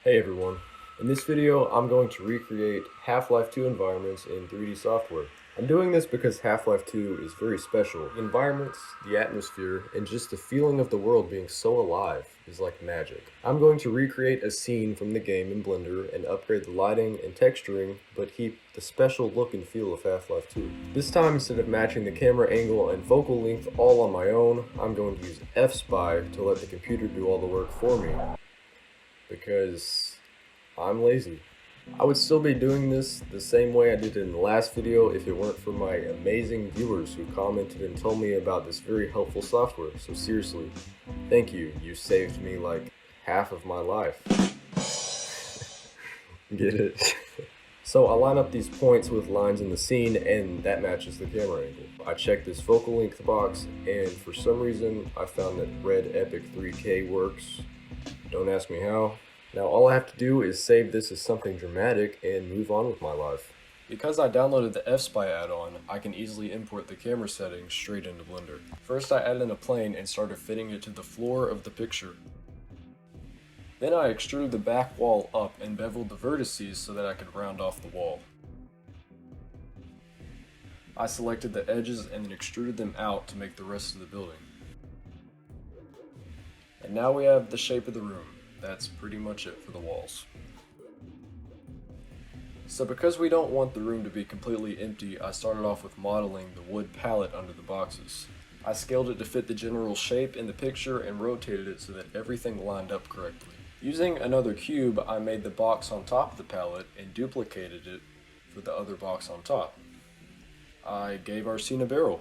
Hey everyone, in this video I'm going to recreate Half-Life 2 environments in 3D software. I'm doing this because Half-Life 2 is very special. The environments, the atmosphere, and just the feeling of the world being so alive is like magic. I'm going to recreate a scene from the game in Blender and upgrade the lighting and texturing, but keep the special look and feel of Half-Life 2. This time, instead of matching the camera angle and focal length all on my own, I'm going to use F-Spy to let the computer do all the work for me, because I'm lazy. I would still be doing this the same way I did in the last video if it weren't for my amazing viewers who commented and told me about this very helpful software. So seriously, thank you. You saved me like half of my life. Get it? So I line up these points with lines in the scene and that matches the camera angle. I check this focal length box and for some reason I found that Red Epic 3K works. Don't ask me how. Now all I have to do is save this as something dramatic and move on with my life. Because I downloaded the F-Spy add-on, I can easily import the camera settings straight into Blender. First I added in a plane and started fitting it to the floor of the picture. Then I extruded the back wall up and beveled the vertices so that I could round off the wall. I selected the edges and then extruded them out to make the rest of the building. And now we have the shape of the room. That's pretty much it for the walls. So because we don't want the room to be completely empty, I started off with modeling the wood palette under the boxes. I scaled it to fit the general shape in the picture and rotated it so that everything lined up correctly. Using another cube, I made the box on top of the palette and duplicated it for the other box on top. I gave our scene a barrel.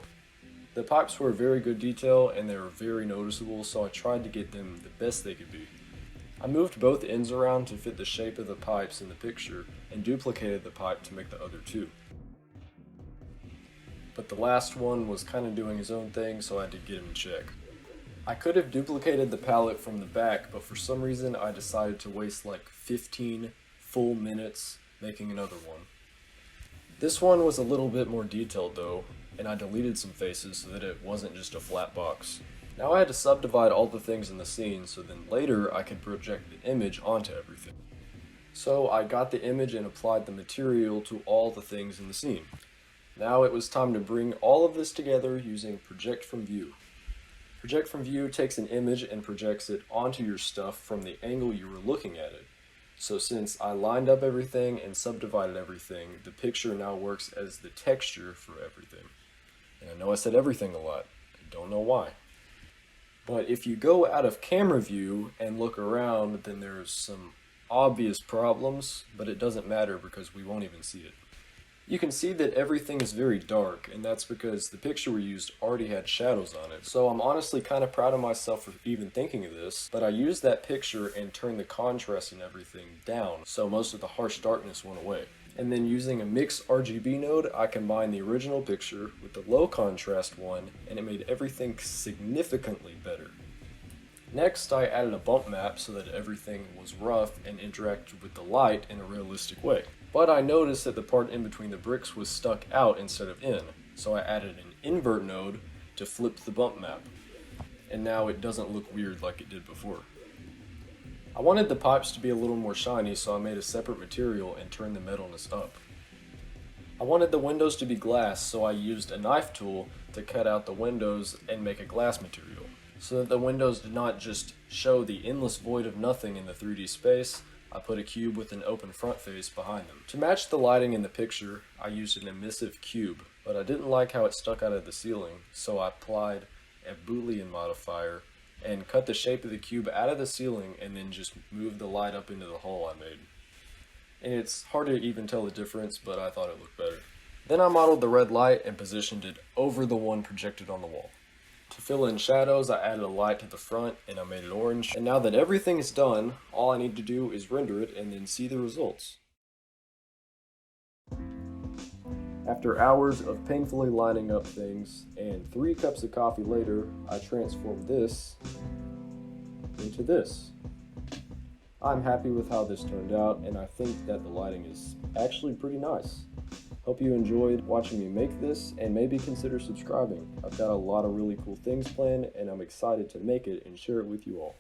The pipes were very good detail and they were very noticeable, so I tried to get them the best they could be. I moved both ends around to fit the shape of the pipes in the picture and duplicated the pipe to make the other two. But the last one was kind of doing his own thing, so I had to get him in check. I could have duplicated the palette from the back, but for some reason I decided to waste like 15 full minutes making another one. This one was a little bit more detailed though, and I deleted some faces so that it wasn't just a flat box. Now I had to subdivide all the things in the scene so then later I could project the image onto everything. So I got the image and applied the material to all the things in the scene. Now it was time to bring all of this together using Project from View. Project from View takes an image and projects it onto your stuff from the angle you were looking at it. So since I lined up everything and subdivided everything, the picture now works as the texture for everything. And I know I said everything a lot, I don't know why. But if you go out of camera view and look around, then there's some obvious problems, but it doesn't matter because we won't even see it. You can see that everything is very dark, and that's because the picture we used already had shadows on it. So I'm honestly kind of proud of myself for even thinking of this, but I used that picture and turned the contrast and everything down, so most of the harsh darkness went away. And then using a mix RGB node, I combined the original picture with the low contrast one, and it made everything significantly better. Next, I added a bump map so that everything was rough and interacted with the light in a realistic way. But I noticed that the part in between the bricks was stuck out instead of in, so I added an invert node to flip the bump map. And now it doesn't look weird like it did before. I wanted the pipes to be a little more shiny, so I made a separate material and turned the metalness up. I wanted the windows to be glass, so I used a knife tool to cut out the windows and make a glass material, so that the windows did not just show the endless void of nothing in the 3D space. I put a cube with an open front face behind them. To match the lighting in the picture, I used an emissive cube, but I didn't like how it stuck out of the ceiling, so I applied a Boolean modifier and cut the shape of the cube out of the ceiling and then just moved the light up into the hole I made. And it's hard to even tell the difference, but I thought it looked better. Then I modeled the red light and positioned it over the one projected on the wall. To fill in shadows, I added a light to the front and I made it orange. And now that everything is done, all I need to do is render it and then see the results. After hours of painfully lining up things, and 3 cups of coffee later, I transformed this into this. I'm happy with how this turned out, and I think that the lighting is actually pretty nice. Hope you enjoyed watching me make this, and maybe consider subscribing. I've got a lot of really cool things planned, and I'm excited to make it and share it with you all.